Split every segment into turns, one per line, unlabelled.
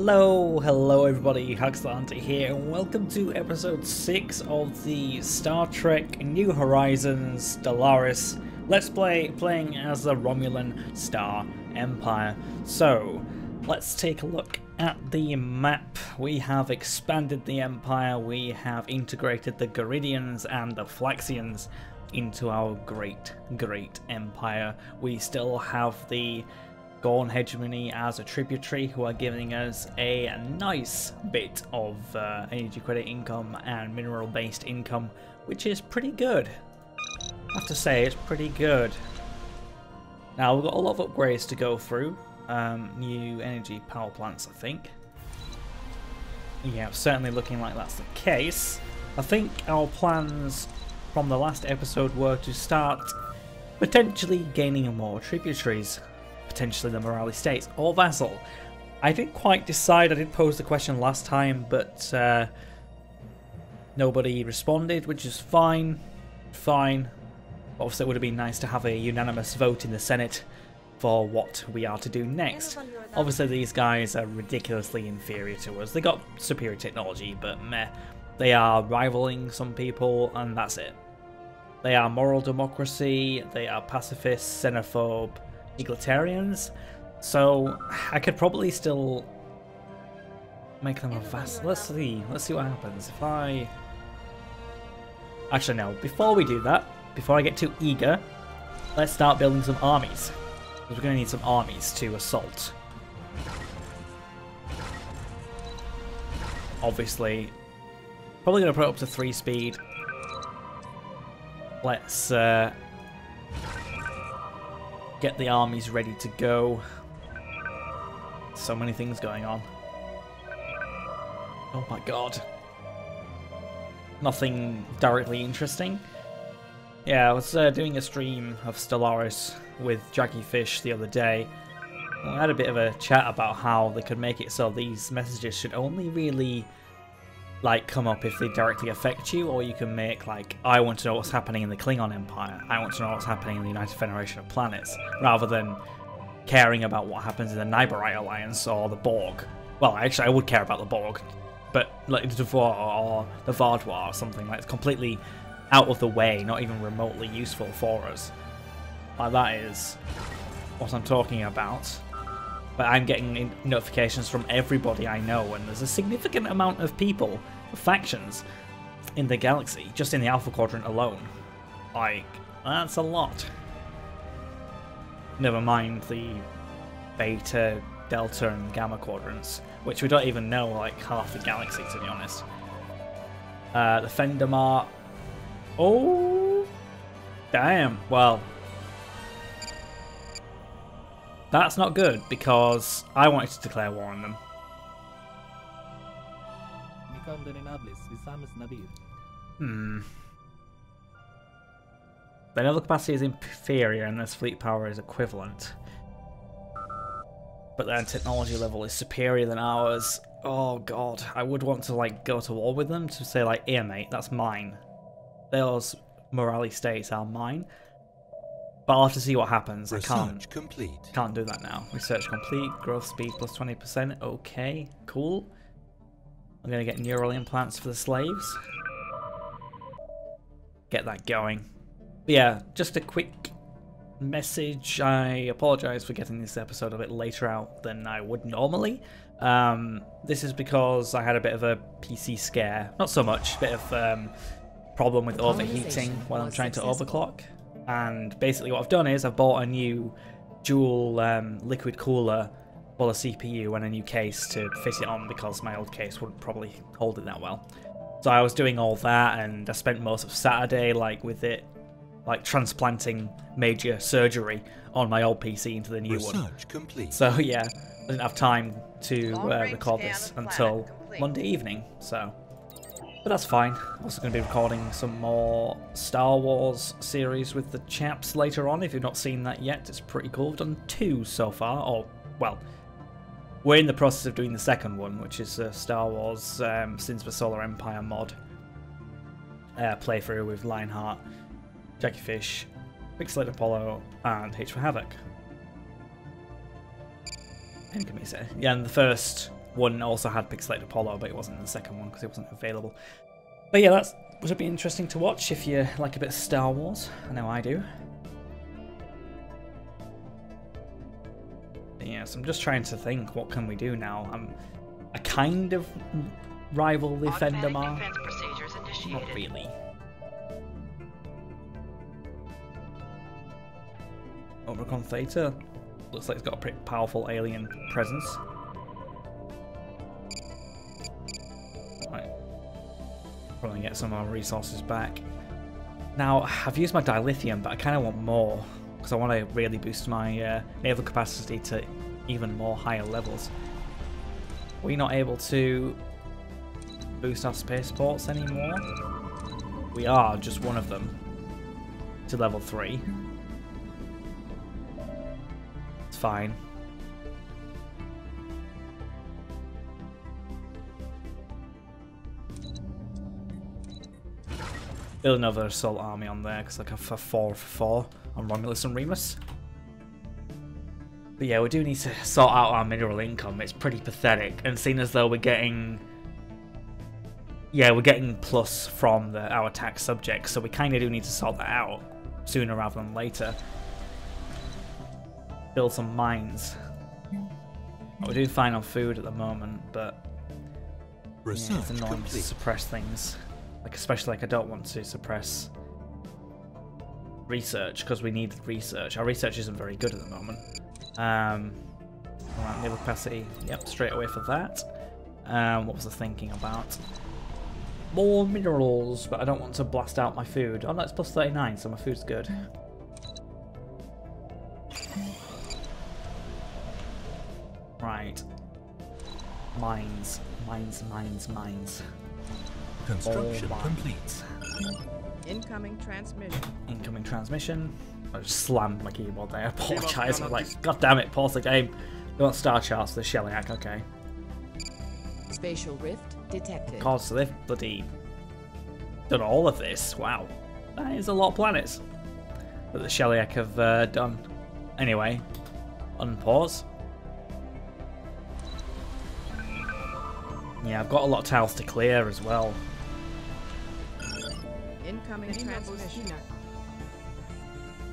Hello everybody, Huxlante here, and welcome to episode 6 of the Star Trek New Horizons Stellaris Let's Play, playing as the Romulan Star Empire. So, let's take a look at the map. We have expanded the Empire, we have integrated the Garidians and the Flaxians into our great empire. We still have the Gorn hegemony as a tributary, who are giving us a nice bit of energy credit income and mineral based income, which is pretty good. I have to say, it's pretty good. Now we've got a lot of upgrades to go through. New energy power plants, I think. Yeah, certainly looking like that's the case. I think our plans from the last episode were to start potentially gaining more tributaries. Potentially the Morale States or Vassal. I didn't quite decide. I did pose the question last time, but nobody responded, which is fine. Obviously, it would have been nice to have a unanimous vote in the Senate for what we are to do next. Obviously, these guys are ridiculously inferior to us. They got superior technology, but meh. They are rivaling some people, and that's it. They are moral democracy. They are pacifists, xenophobe, egalitarians, so I could probably still make them a vassal. Let's see what happens if I... Actually no, before we do that, before I get too eager, let's start building some armies, because we're going to need some armies to assault. Obviously, probably going to put it up to 3 speed. Let's get the armies ready to go. So many things going on. Oh my god. Nothing directly interesting. Yeah, I was doing a stream of Stellaris with Jackie Fish the other day. We had a bit of a chat about how they could make it so these messages should only really come up if they directly affect you, or you can make I want to know what's happening in the Klingon Empire, I want to know what's happening in the United Federation of Planets, rather than caring about what happens in the Niberite Alliance or the Borg. Well, actually I would care about the Borg, but the Devoir or the Vardwar or something that's completely out of the way, not even remotely useful for us. That is what I'm talking about. But I'm getting notifications from everybody I know, and there's a significant amount of people, factions, in the galaxy, just in the Alpha Quadrant alone. That's a lot. Never mind the Beta, Delta, and Gamma Quadrants, which we don't even know half the galaxy, to be honest. The Fendamar... Oh! Damn, well... That's not good, because I wanted to declare war on them. Their naval capacity is inferior and their fleet power is equivalent. But their technology level is superior than ours. Oh god, I would want to go to war with them, to say here mate, that's mine. Those Morale States are mine. But I'll have to see what happens. I can't do that now. Research complete. Growth speed plus 20%. Okay, cool. I'm going to get neural implants for the slaves. Get that going. But yeah, just a quick message. I apologise for getting this episode a bit later out than I would normally. This is because I had a bit of a PC scare. Not so much. A bit of problem with overheating when I'm trying to overclock. And basically what I've done is I've bought a new dual liquid cooler for the CPU and a new case to fit it on, because my old case wouldn't probably hold it that well. So I was doing all that, and I spent most of Saturday with it, transplanting major surgery on my old PC into the new one. So yeah, I didn't have time to record this until Monday evening, so... But that's fine. I'm also going to be recording some more Star Wars series with the chaps later on. If you've not seen that yet, it's pretty cool. We've done 2 so far. Or, well, we're in the process of doing the second one, which is Star Wars Sins of the Solar Empire mod. Playthrough with Lionheart, Jackie Fish, Pixelated Apollo, and H for Havoc. Yeah, and the first one also had Pixelated Apollo, but it wasn't in the second one because it wasn't available. But yeah, that would be interesting to watch if you like a bit of Star Wars. I know I do. Yeah, so I'm just trying to think, what can we do now? I kind of rival the Fendamar. Not really. Omicron Theta. Looks like it's got a pretty powerful alien presence. Right. Probably get some of our resources back. Now, I've used my dilithium, but I kind of want more. Because I want to really boost my naval capacity to even more higher levels. We're not able to boost our spaceports anymore. We are, just one of them, to level 3. It's fine. Build another assault army on there, because I can have 4 for 4 on Romulus and Remus. But yeah, we do need to sort out our mineral income. It's pretty pathetic, and seeing as though we're getting... Yeah, we're getting plus from our tax subjects, so we kind of do need to sort that out sooner rather than later. Build some mines. We're doing fine on food at the moment, but yeah, it's annoying to suppress things. Like, especially like I don't want to suppress research because we need research. Our research isn't very good at the moment. Alright, naval capacity. Yep, straight away for that. What was I thinking about? More minerals, but I don't want to blast out my food. Oh no, it's plus 39, so my food's good. Right. Mines. Mines, mines, mines.
Construction complete.
Incoming transmission.
Incoming transmission. I just slammed my keyboard there. I apologise. I'm like, god damn it, pause the game. You want star charts for the Shellyak, okay.
Spatial rift detected.
God, so they've bloody done all of this. Wow. That is a lot of planets that the Shellyak have done. Anyway, unpause. Yeah, I've got a lot of tiles to clear as well.
Incoming transmission.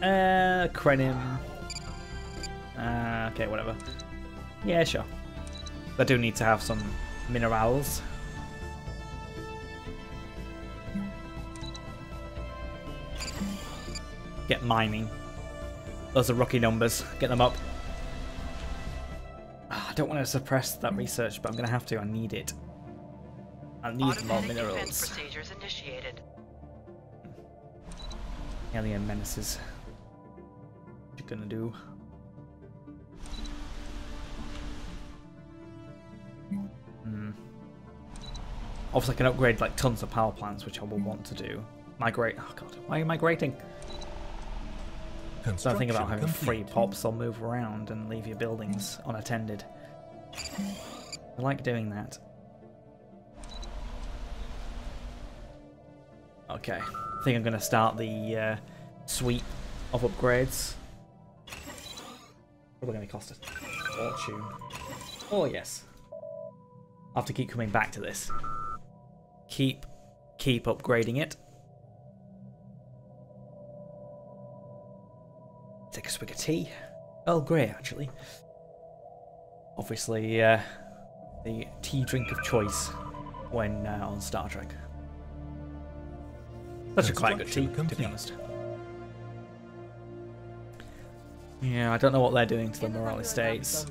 Krenim. Okay, whatever. Yeah, sure. I do need to have some minerals. Get mining. Those are rookie numbers. Get them up. I don't want to suppress that research, but I'm going to have to. I need it. I need more minerals.
Procedures initiated.
Alien menaces. What you gonna do? Obviously, I can upgrade like tons of power plants, which I will want to do. Migrate. Oh god, why are you migrating? So I think about having free pops or move around and leave your buildings unattended. I like doing that. Okay, I think I'm going to start the sweep of upgrades. Probably going to cost us a fortune. Oh yes. I'll have to keep coming back to this. Keep upgrading it. Take a swig of tea. Earl Grey, actually. Obviously, the tea drink of choice when on Star Trek. Such a quite good tea, to be honest. Yeah, I don't know what they're doing to the Morale Estates.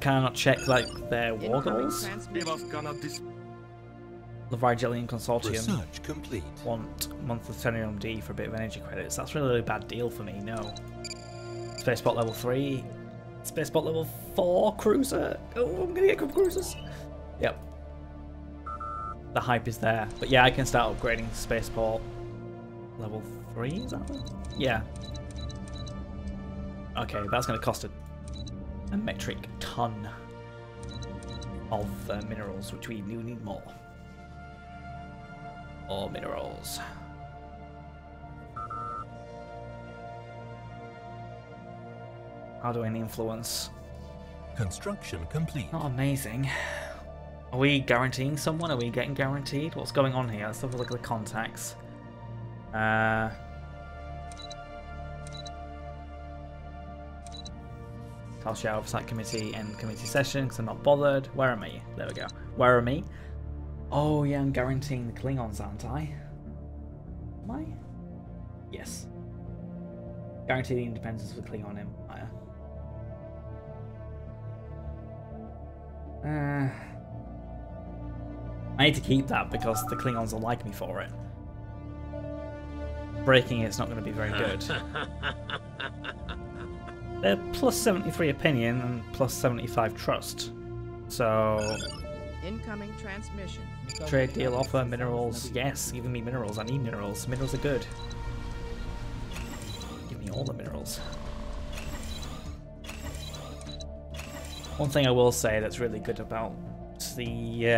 Can I not check, like, their war goals? The Vigilian Consortium want monthly Tenium D for a bit of energy credits. That's really a bad deal for me, no. Spaceport level 3. Spaceport level 4 cruiser. Oh, I'm gonna get good cruisers. Yep. The hype is there. But yeah, I can start upgrading Spaceport level 3, is that right? Yeah. Okay, that's gonna cost a metric ton of minerals, which we do need more. More minerals. How do I influence?
Construction complete.
Not amazing. Are we guaranteeing someone? Are we getting guaranteed? What's going on here? Let's have a look at the contacts. I'll share oversight committee and committee session because I'm not bothered. Where am I? There we go. Where am I? Oh yeah, I'm guaranteeing the Klingons, aren't I? Am I? Yes. Guarantee the independence of the Klingon Empire. I need to keep that because the Klingons will like me for it. Breaking it's not going to be very good. They're plus 73 opinion and plus 75 trust. So...
Incoming transmission.
Trade deal offer, minerals. Yes, giving me minerals. I need minerals. Minerals are good. Give me all the minerals. One thing I will say that's really good about the...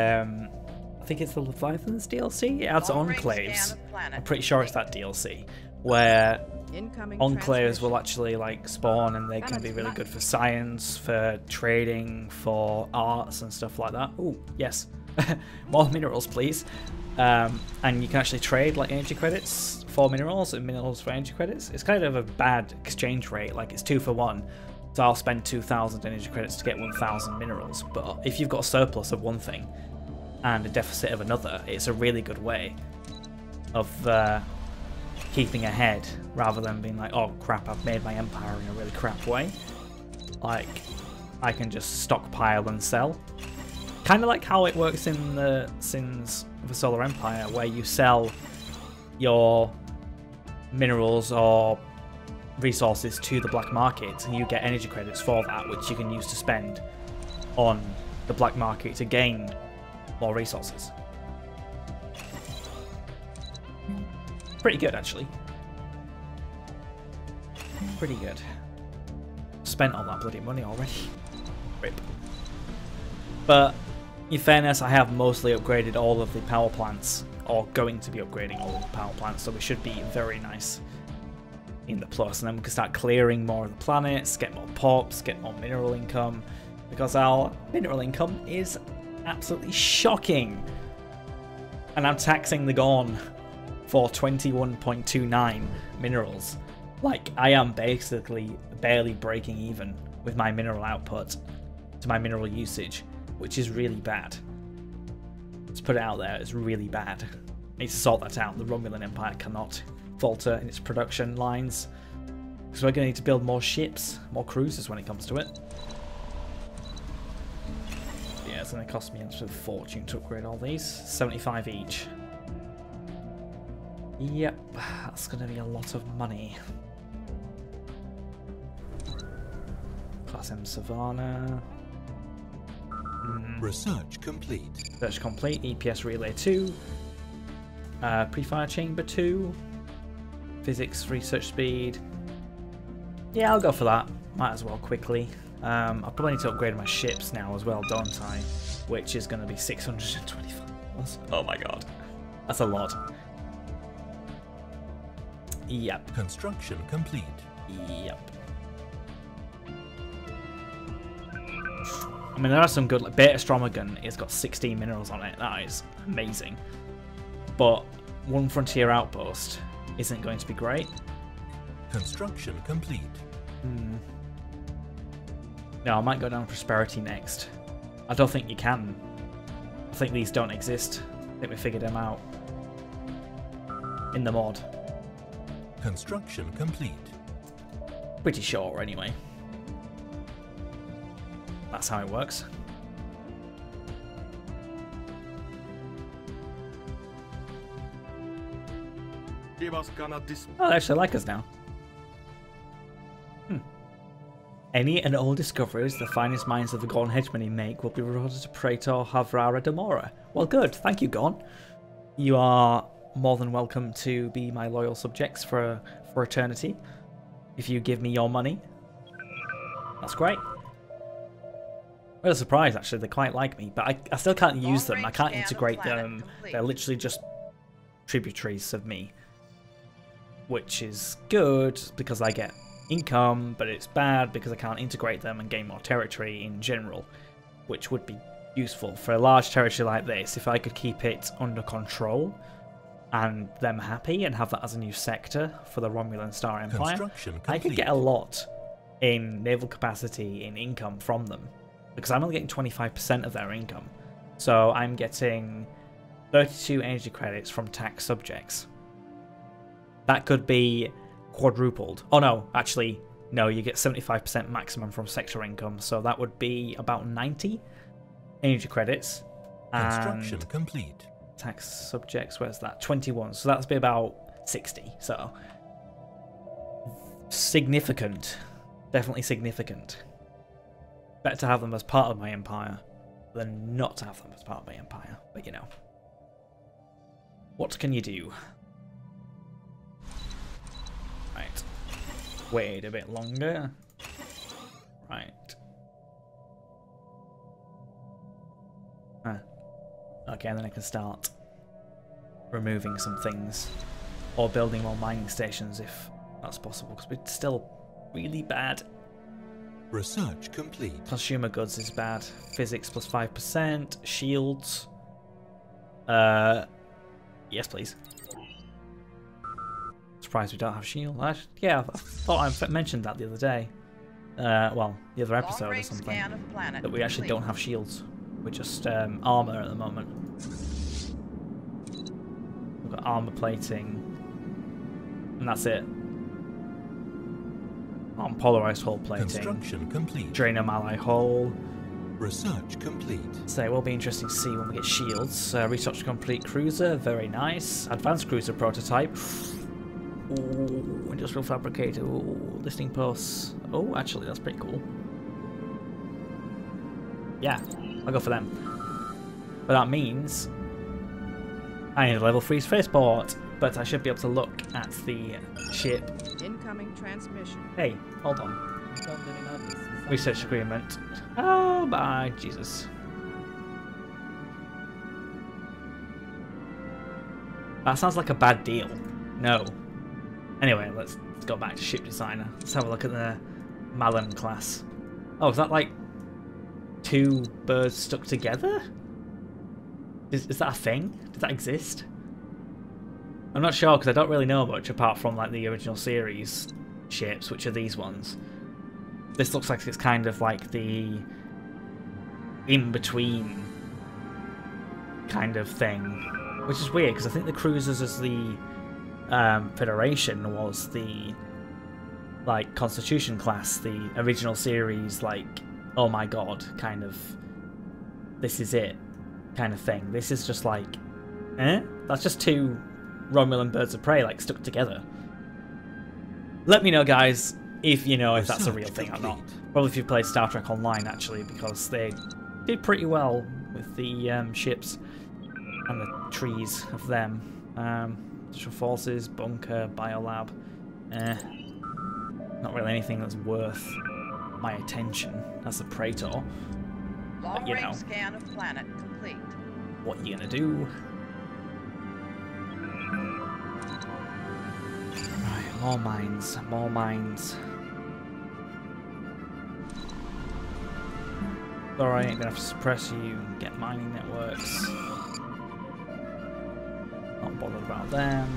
I think it's the Leviathan's DLC. It adds enclaves. I'm pretty sure it's that DLC. Where enclaves will actually like spawn and they can be really good for science, for trading, for arts and stuff like that. Oh, yes. More minerals, please. And you can actually trade like energy credits for minerals and minerals for energy credits. It's kind of a bad exchange rate, like it's 2 for 1. So I'll spend 2,000 energy credits to get 1,000 minerals. But if you've got a surplus of one thing and a deficit of another, it's a really good way of keeping ahead rather than being like, oh crap, I've made my empire in a really crap way. Like, I can just stockpile and sell. Kind of like how it works in the Sins of the Solar Empire, where you sell your minerals or resources to the black market and you get energy credits for that, which you can use to spend on the black market to gain more resources. Pretty good, actually. Pretty good. Spent all that bloody money already. Rip. But, in fairness, I have mostly upgraded all of the power plants, or going to be upgrading all of the power plants, so we should be very nice in the plus. And then we can start clearing more of the planets, get more pops, get more mineral income, because our mineral income is absolutely shocking. And I'm taxing the Gorn for 21.29 minerals. Like, I am basically barely breaking even with my mineral output to my mineral usage, which is really bad. Let's put it out there, it's really bad. I need to sort that out. The Romulan Empire cannot falter in its production lines, because we're going to need to build more ships, more cruisers when it comes to it. Yeah, it's going to cost me an absolute fortune to upgrade all these. 75 each. Yep, that's going to be a lot of money. Class M Savannah.
Research complete.
Research complete. EPS Relay 2. Pre-fire Chamber 2. Physics Research Speed. Yeah, I'll go for that. Might as well quickly. I probably need to upgrade my ships now as well, don't I? Which is going to be 625. Oh my god. That's a lot. Yep.
Construction complete.
Yep. I mean, there are some good, like Beta Stromagon, it's got 16 minerals on it. That is amazing. But one frontier outpost isn't going to be great.
Construction complete.
No, I might go down Prosperity next. I don't think you can. I think these don't exist. I think we figured them out in the mod.
Construction complete.
Pretty sure, anyway. That's how it works. Oh, they actually like us now. Any and all discoveries the finest minds of the Gorn hegemony make will be rewarded to Praetor Havrara Demora. Well, good. Thank you, Gorn. You are more than welcome to be my loyal subjects for eternity. If you give me your money. That's great. Well, a surprise, actually. They quite like me, but I still can't use them. I can't integrate them. They're literally just tributaries of me. Which is good, because I get income, but it's bad because I can't integrate them and gain more territory in general, which would be useful for a large territory like this. If I could keep it under control and them happy and have that as a new sector for the Romulan Star Empire, I could get a lot in naval capacity, in income from them, because I'm only getting 25% of their income. So I'm getting 32 energy credits from tax subjects. That could be quadrupled. Oh no, actually, no, you get 75% maximum from sector income, so that would be about 90 energy credits.
Construction complete.
Tax subjects, where's that? 21, so that'd be about 60, so significant. Definitely significant. Better to have them as part of my empire than not to have them as part of my empire, but you know. What can you do? Right. Wait a bit longer. Right. Okay, and then I can start removing some things. Or building more mining stations if that's possible, because we're still really bad.
Research complete.
Consumer goods is bad. Physics plus 5%. Shields. Yes, please. Surprised we don't have shield. Yeah, I thought I mentioned that the other day. Well, the other episode or something. That we actually don't have shields. We're just armor at the moment. We've got armor plating. And that's it. On polarized hull plating.
Construction complete.
Draenum ally hull.
Research complete.
So it will be interesting to see when we get shields. Research complete cruiser, very nice. Advanced cruiser prototype. Ooh, industrial fabricator. Ooh, listing posts. Oh, actually, that's pretty cool. Yeah, I'll go for them. But that means I need a level 3 spaceport. But I should be able to look at the ship.
Incoming transmission.
Hey, hold on. Research agreement. Oh my Jesus. That sounds like a bad deal. No. Anyway, let's go back to ship designer. Let's have a look at the Malin class. Oh, is that like 2 birds stuck together? Is that a thing? Does that exist? I'm not sure because I don't really know much apart from like the original series ships, which are these ones. This looks like it's kind of like the in-between kind of thing, which is weird because I think the cruisers as the Federation was the like Constitution class, the original series, like oh my god kind of this is it kind of thing. This is just like that's just 2 Romulan birds of prey like stuck together. Let me know, guys, if you know if that's a real thing or not. Probably if you've played Star Trek Online, actually, because they did pretty well with the ships and the trees of them. Special Forces, Bunker, Biolab. Not really anything that's worth my attention as a Praetor. But, you know,
scan of planet complete.
What are you gonna do? Right, more mines, more mines. Alright, I'm gonna have to suppress you and get mining networks. Not bothered about them.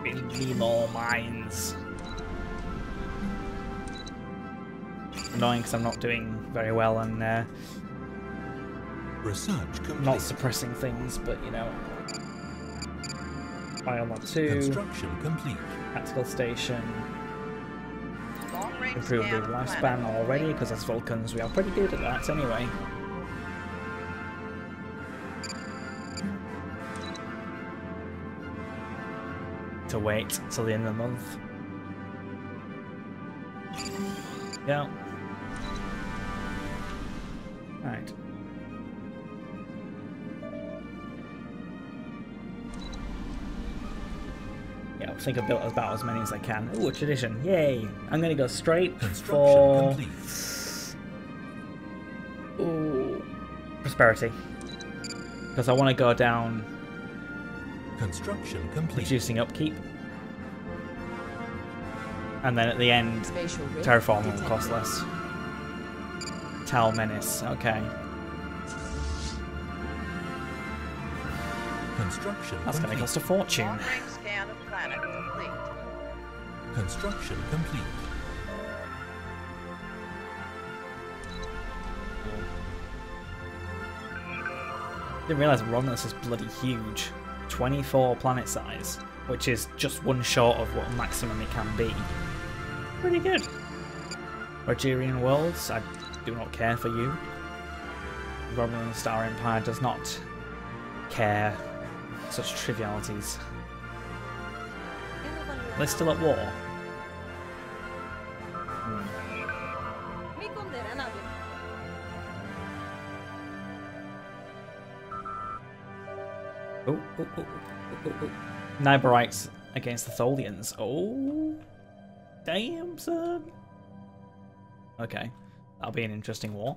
Really more mines. Annoying because I'm not doing very well and
Research complete.
not suppressing things, but you know. Biolab 2.
Construction complete.
Tactical station.
Long-range
Improve the
scan of
lifespan
planet
already,
complete.
because as Vulcans we are pretty good at that anyway. To wait till the end of the month. Yeah. Right. Yeah, I think I've built about as many as I can. Ooh, a tradition. Yay! I'm gonna go straight for ooh, prosperity. Because I want to go down
Construction complete.
reducing upkeep. And then at the end,
Spatial rift
terraforming will
detected.
cost less. Tau Menace, okay.
Construction
That's going to
complete.
cost a fortune.
Long-range scan of planet complete.
Construction complete.
Didn't realise Romulus is bloody huge. 24 planet size, which is just one short of what maximum it can be. Pretty good. Rogerian worlds, I do not care for you. Romulan Star Empire does not care. Such trivialities. They're still at war. Niberites against the Tholians. Oh, damn, son. Okay, that'll be an interesting war.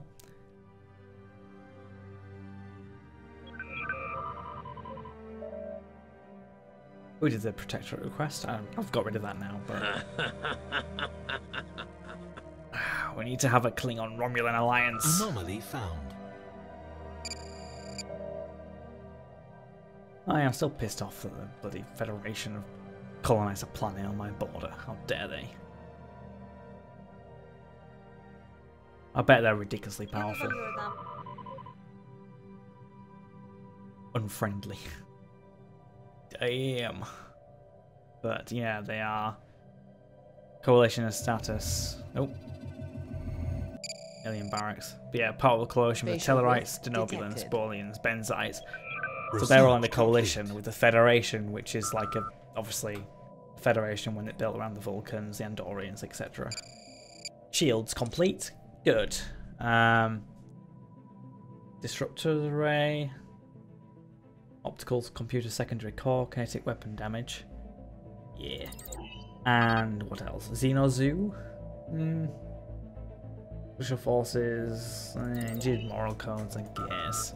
Who did the Protectorate request? I've got rid of that now, but... we need to have a Klingon Romulan alliance.
Anomaly found.
I am still pissed off that the bloody Federation have colonised a planet on my border. How dare they? I bet they're ridiculously powerful. Unfriendly. Damn. But yeah, they are. Coalition of status. Nope. Alien barracks. But yeah, part of the coalition with
Spatial
Tellarites,
rift
Denobulans,
detected.
Bolians, Benzites. So they're all in the
Research
coalition
complete.
with the Federation, which is like a obviously Federation when it built around the Vulcans, the Andorians, etc. Shields complete. Good. Disruptor array. Optical computer secondary core, kinetic weapon damage. Yeah. And what else? Xenozoo? Special forces. Engineered moral codes, I guess.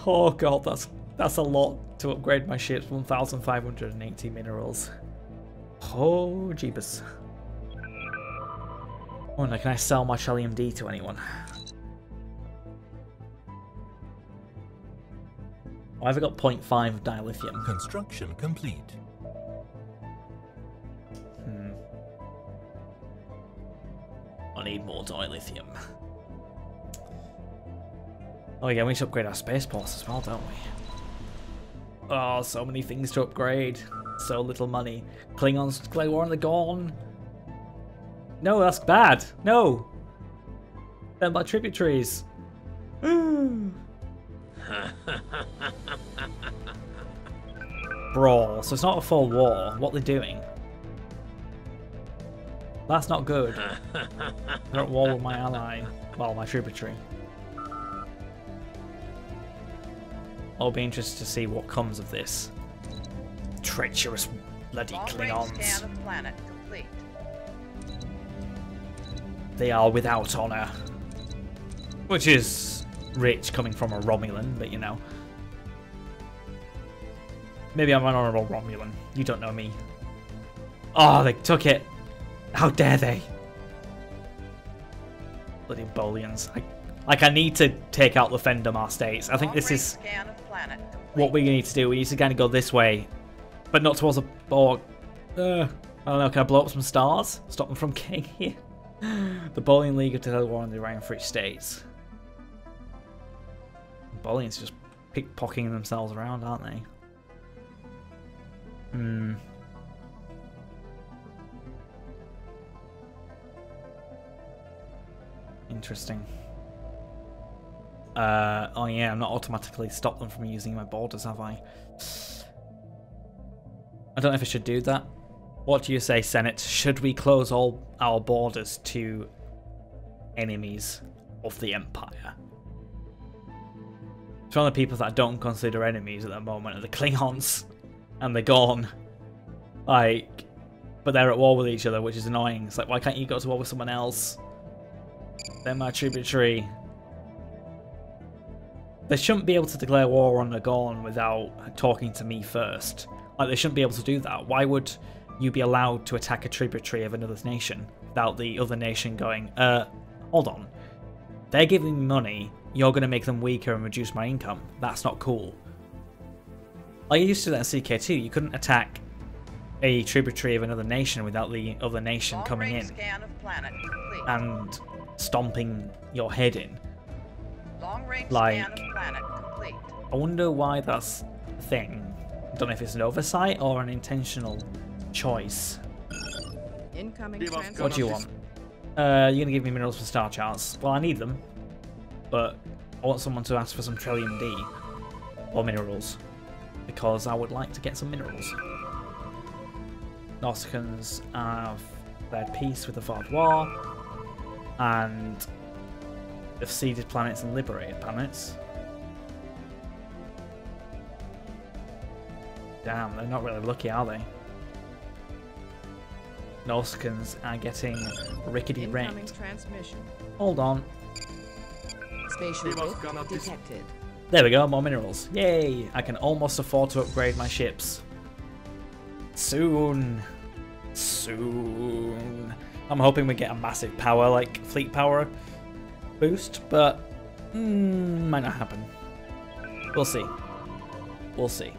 Oh god, that's a lot to upgrade my ships. 1,580 minerals. Oh jeebus. Oh no, can I sell my Shellium D to anyone? Oh, I've got 0.5 of dilithium.
Construction complete.
I need more dilithium. Oh yeah, we should upgrade our spaceports as well, don't we? Oh, so many things to upgrade. So little money. Klingons declare war on the Gorn. No, that's bad. No. They're my tributaries. Brawl. So it's not a full war. What they're doing? That's not good. They're at war with my ally. Well, my tributary. I'll be interested to see what comes of this. Treacherous bloody
Long-range
Klingons.
scan of planet complete.
They are without honor. Which is rich coming from a Romulan, but you know. Maybe I'm an honorable Romulan. You don't know me. Oh, they took it. How dare they? Bloody Bolians. I need to take out the Fendamar states. I think this
Long-range
is
scan of planet complete.
what we need to do. We need to kind of go this way, but not towards the Borg. I don't know, can I blow up some stars? Stop them from getting here? The Bolian League have declared war on the Orion Free States. Bolians just pickpocketing themselves around, aren't they? Interesting. Oh yeah, I'm not automatically stopped them from using my borders, have I? I don't know if I should do that. What do you say, Senate? Should we close all our borders to enemies of the Empire? It's one of the people that I don't consider enemies at the moment are the Klingons and the Gorn. Like, but they're at war with each other, which is annoying. It's like, why can't you go to war with someone else? They're my tributary. They shouldn't be able to declare war on Nagorn without talking to me first. Like, they shouldn't be able to do that. Why would you be allowed to attack a tributary of another nation without the other nation going, hold on. They're giving me money, you're going to make them weaker and reduce my income. That's not cool. Like, you used to do that in CK2. You couldn't attack a tributary of another nation without the other nation coming in
Scan of planet complete.
and stomping your head in.
Long-range
Like,
scan of planet complete.
I wonder why that's a thing. I don't know if it's an oversight or an intentional choice.
Incoming
What do you want? You're gonna give me minerals for star charts. Well, I need them, but I want someone to ask for some Trillium D or minerals because I would like to get some minerals. Nausicaans have their peace with the Fourth War, and they've ceded planets and liberated planets. Damn, they're not really lucky, are they? Nausicaans are getting rickety
Incoming
wrecked.
transmission.
Hold on.
Spatial rift detected.
There we go, more minerals. Yay! I can almost afford to upgrade my ships. Soon. Soon. I'm hoping we get a massive power, like fleet power boost, but might not happen. We'll see. We'll see.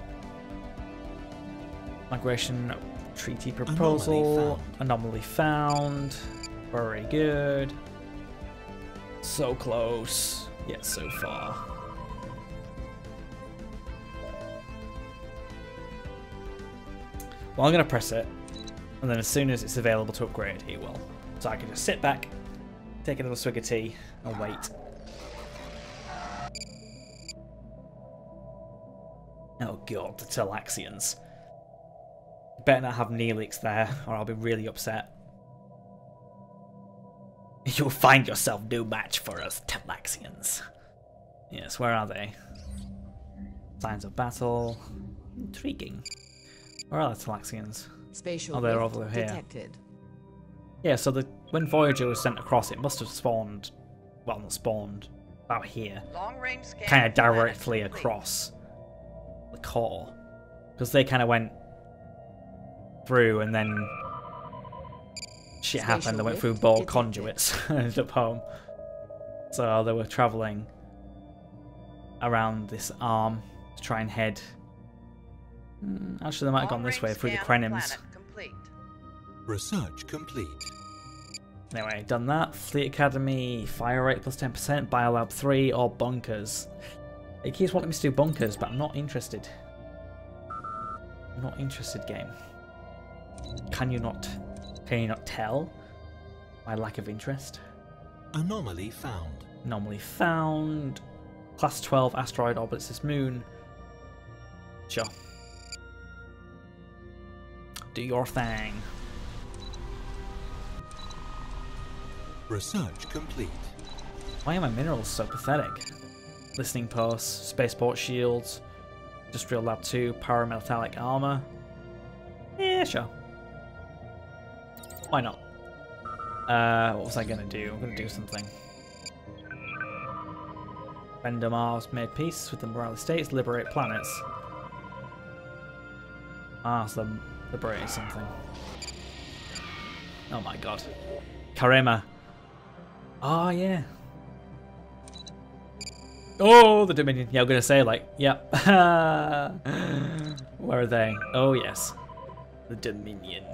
Migration treaty proposal. Anomaly found. Very good. So close, yet so far. Well, I'm going to press it, and then as soon as it's available to upgrade, it will. So I can just sit back, take another swig of tea, and wait. Oh god, the Talaxians. Better not have Neelix there, or I'll be really upset. You'll find yourself no match for us, Talaxians. Yes, where are they? Signs of battle. Intriguing. Where are the Talaxians?
Spatial
Oh, they're
rift
over here.
detected.
Yeah, so when Voyager was sent across, it must have spawned, well, not spawned, about here.
Long-range scan
Kind of
of planet
directly
complete.
across the core. Because they kind of went through and then shit happened. They
Spatial
went through
rift
ball
detected.
conduits and ended up home. So they were travelling around this arm to try and head. Actually, they might have gone this way
Long-range
through the
scan of
Krenims.
planet complete.
Research complete.
Anyway, done that. Fleet Academy, fire rate plus 10%, Biolab 3, or bunkers. It keeps wanting me to do bunkers, but I'm not interested. I'm not interested, game. Can you not tell my lack of interest?
Anomaly found.
Anomaly found. Class 12 asteroid orbits this moon. Sure. Do your thing.
Research complete.
Why are my minerals so pathetic? Listening posts, spaceport shields, Industrial Lab 2, parametallic armor. Yeah, sure. Why not? What was I gonna do? I'm gonna do something. Vendor Mars made peace with the Morale States, liberate planets. Ah, so they're liberating something. Oh my god. Karema. Oh, yeah. Oh, the Dominion. Yeah, I'm going to say, like, yep. Where are they? Oh, yes. The Dominion.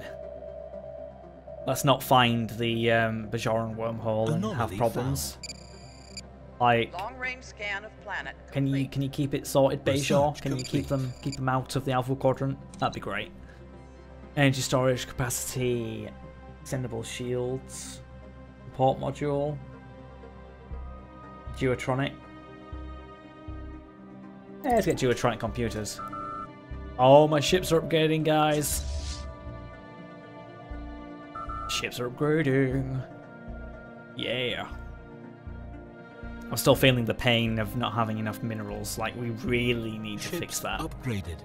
Let's not find the Bajoran wormhole and have
Anomaly
problems. Like,
Long-range scan of planet
can you keep it sorted, Bajor?
Research
Can you keep
complete.
them out of the Alpha Quadrant? That'd be great. Energy storage capacity, extendable shields, support module, Geotronic. Yeah, let's get Geotronic computers. Oh, my ships are upgrading, guys. Ships are upgrading. Yeah. I'm still feeling the pain of not having enough minerals. Like, we really need to fix that.
Upgraded.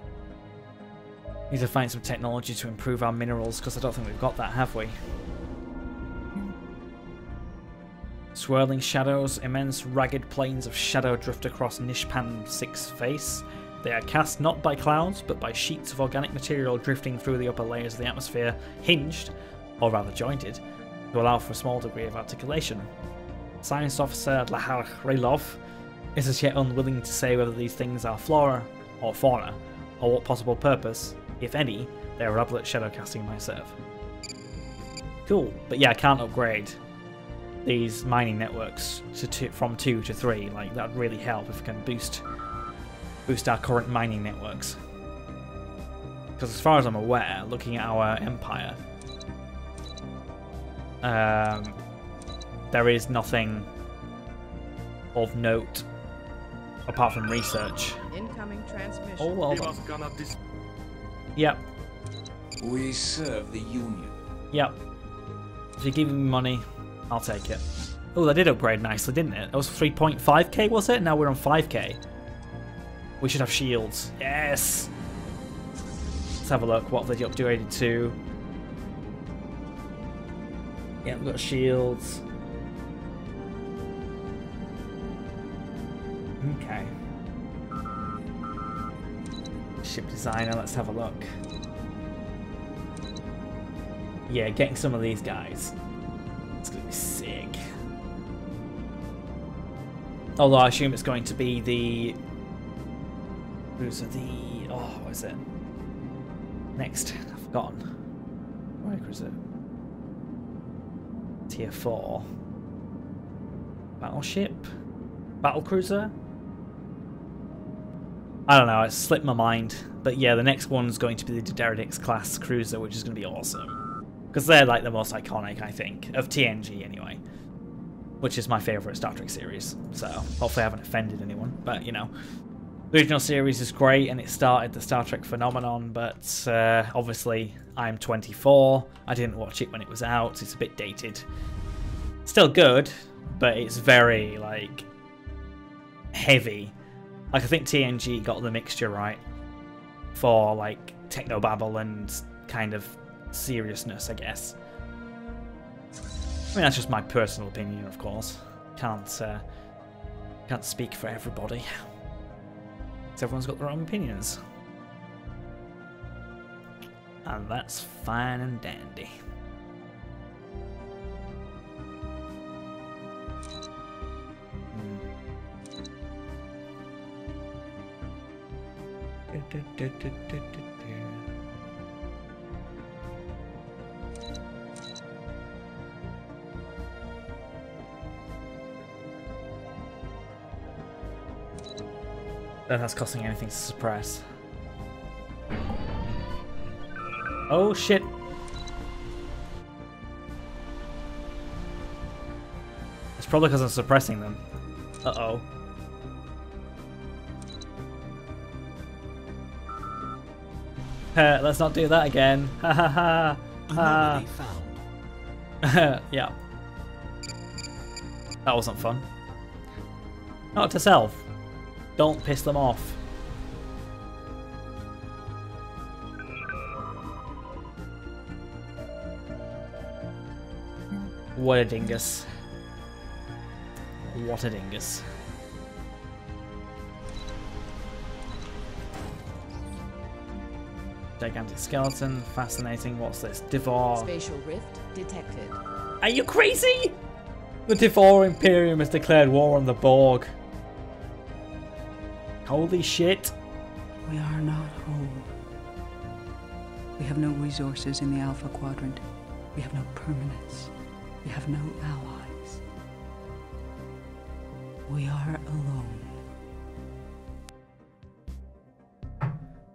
Need to find some technology to improve our minerals, because I don't think we've got that, have we? Swirling shadows, immense ragged planes of shadow drift across Nishpan 6's face. They are cast not by clouds, but by sheets of organic material drifting through the upper layers of the atmosphere, hinged, or rather jointed, to allow for a small degree of articulation. Science officer Lahar Relov is as yet unwilling to say whether these things are flora or fauna, or what possible purpose, if any, their elaborate shadow casting might serve. Cool, but yeah, I can't upgrade these mining networks to from 2 to 3. Like, that'd really help if we can boost our current mining networks. Because as far as I'm aware, looking at our empire, there is nothing of note apart from research.
Incoming transmission.
Oh, hold on. Yep.
We serve the Union.
Yep. If you give me money, I'll take it. Oh, that did upgrade nicely, didn't it? It was 3.5k, was it? Now we're on 5k. We should have shields. Yes! Let's have a look. What have they upgraded to? Yeah, we've got shields. Okay. Ship designer, let's have a look. Yeah, getting some of these guys. It's gonna be sick. Although I assume it's going to be the... Who's the... Oh, what is it? Next. I've forgotten. Where is it? Tier 4. Battleship? Battlecruiser? I don't know, it slipped my mind. But yeah, the next one's going to be the Deredix class cruiser, which is going to be awesome. Because they're like the most iconic, I think, of TNG anyway. Which is my favourite Star Trek series. So, hopefully I haven't offended anyone. But, you know, the original series is great and it started the Star Trek phenomenon. But, obviously, I'm 24. I didn't watch it when it was out. It's a bit dated. Still good, but it's very, like, heavy. Like, I think TNG got the mixture right for, like, technobabble and kind of seriousness, I guess. I mean, that's just my personal opinion, of course. Can't speak for everybody. Because everyone's got their own opinions. And that's fine and dandy. That that's costing anything to suppress. Oh shit! It's probably because I'm suppressing them. Uh-oh. Let's not do that again. Ha ha ha.
Anomaly found.
Yeah. That wasn't fun. Not to self. Don't piss them off. What a dingus. What a dingus. Gigantic skeleton, fascinating. What's this? Devour.
Spatial rift detected.
Are you crazy? The Devour Imperium has declared war on the Borg. Holy shit.
We are not home. We have no resources in the Alpha Quadrant. We have no permanence. We have no allies. We are alone.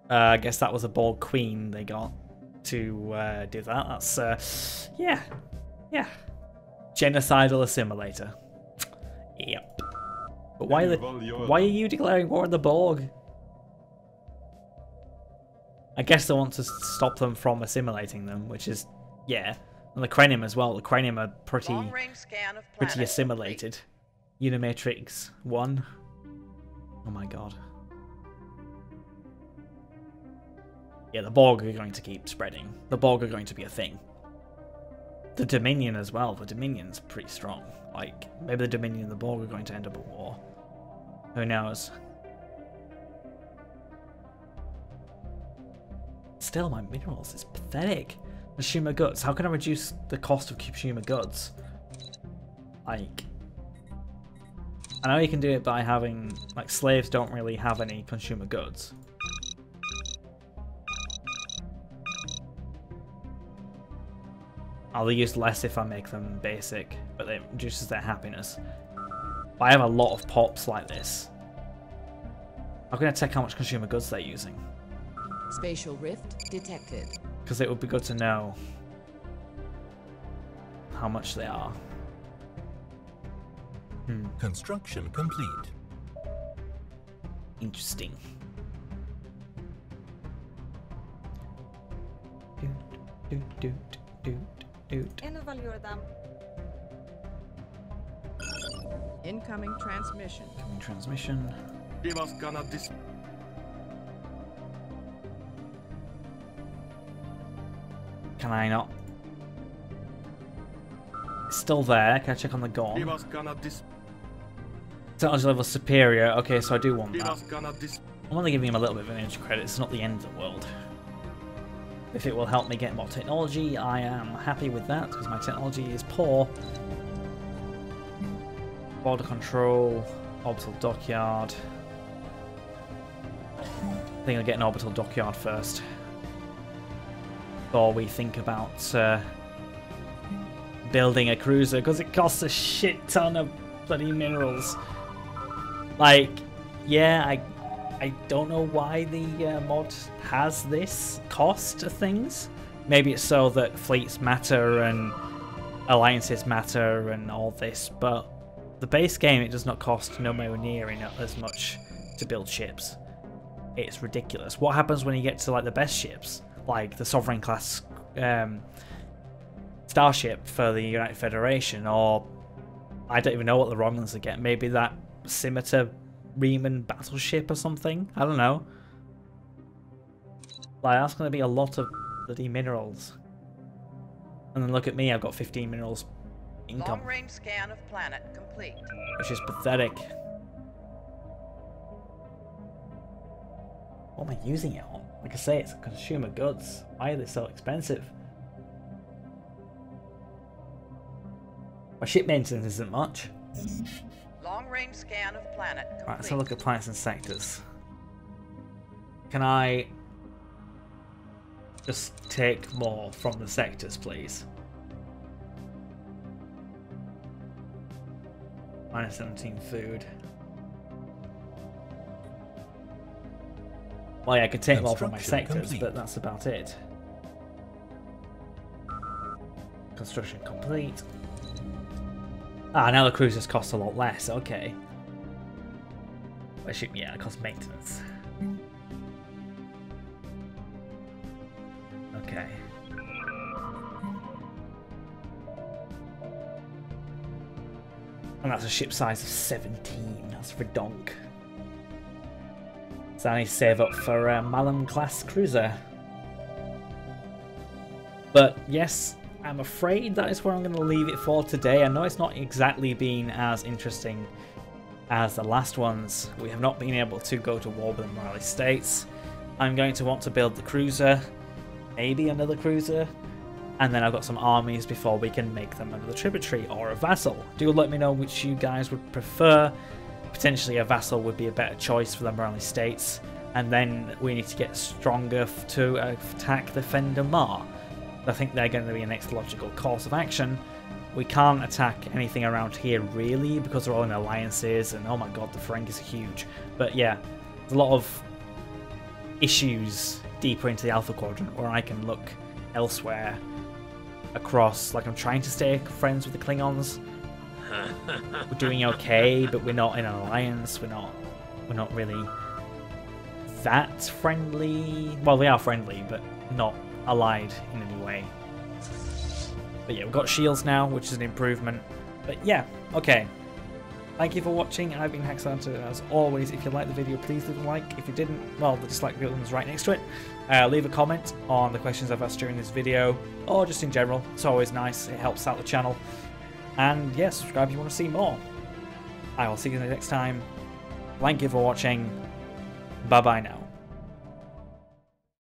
I guess that was a Borg Queen they got to do that. That's, yeah. Yeah. Genocidal assimilator. Yep. But why are you declaring war on the Borg? I guess they want to stop them from assimilating them, which is, yeah. And the Krenim as well. The Krenim are pretty
Scan of
pretty assimilated. Unimatrix 1. Oh my god. Yeah, the Borg are going to keep spreading. The Borg are going to be a thing. the Dominion as well. The Dominion's pretty strong. Like, maybe the Dominion and the Borg are going to end up at war. Who knows? Still, my minerals is pathetic. Consumer goods. How can I reduce the cost of consumer goods? Like, I know you can do it by having, like, slaves don't really have any consumer goods. I'll use less if I make them basic, but it reduces their happiness. But I have a lot of pops like this. I'm going to check how much consumer goods they're using.
Spatial rift detected.
Because it would be good to know how much they are.
Construction complete.
Interesting.
Incoming transmission.
Incoming transmission. Can I not? It's still there. Can I check on the Gorn? Technology level superior. Okay, so I do want that. I'm only giving him a little bit of energy credit. It's not the end of the world. If it will help me get more technology, I am happy with that, because my technology is poor. Border control, orbital dockyard. I think I'll get an orbital dockyard first. Before we think about building a cruiser, because it costs a shit ton of bloody minerals. Like, yeah, I don't know why the mod has this cost to things. Maybe it's so that fleets matter and alliances matter and all this, but the base game, it does not cost nowhere near as much to build ships. It's ridiculous. What happens when you get to like the best ships, like the Sovereign class starship for the United Federation, or I don't even know what the Romulans are getting. Maybe that Scimitar Riemann battleship or something. I don't know. Like, that's going to be a lot of bloody minerals. And then look at me, I've got 15 minerals income.
Long-range scan of planet complete.
Which is pathetic. What am I using it on? Like I say, it's consumer goods. Why are they so expensive? My ship maintenance isn't much.
Long-range scan of planet complete.
Right, let's have a look at planets and sectors. Can I just take more from the sectors, please? Minus 17 food. Well, yeah, I could take more from my sectors,
complete.
but that's about it. Construction complete. Ah, now the cruisers cost a lot less. Okay. Yeah, it costs maintenance. Okay. And that's a ship size of 17. That's redonk. So I need to save up for a Malum class cruiser. But yes, I'm afraid that is where I'm going to leave it for today. I know it's not exactly been as interesting as the last ones. We have not been able to go to war with the Morales States. I'm going to want to build the cruiser, maybe another cruiser, and then I've got some armies before we can make them another tributary or a vassal. Do let me know which you guys would prefer. Potentially a vassal would be a better choice for the Morales States, and then we need to get stronger to attack the Fender Mar. I think they're going to be the next logical course of action. We can't attack anything around here really because they're all in alliances, and oh my god, the Ferengis are huge. But yeah, there's a lot of issues deeper into the Alpha Quadrant where I can look elsewhere across. Like, I'm trying to stay friends with the Klingons. We're doing okay, but we're not in an alliance. We're not really that friendly. Well, we are friendly, but not allied in any way. But yeah, we've got shields now, which is an improvement. But yeah, okay. Thank you for watching. I've been Hexanter. As always, if you liked the video, please leave a like. If you didn't, well, the dislike button is right next to it. Leave a comment on the questions I've asked during this video, or just in general. It's always nice. It helps out the channel. And yeah, subscribe if you want to see more. I will see you next time. Thank you for watching. Bye bye now.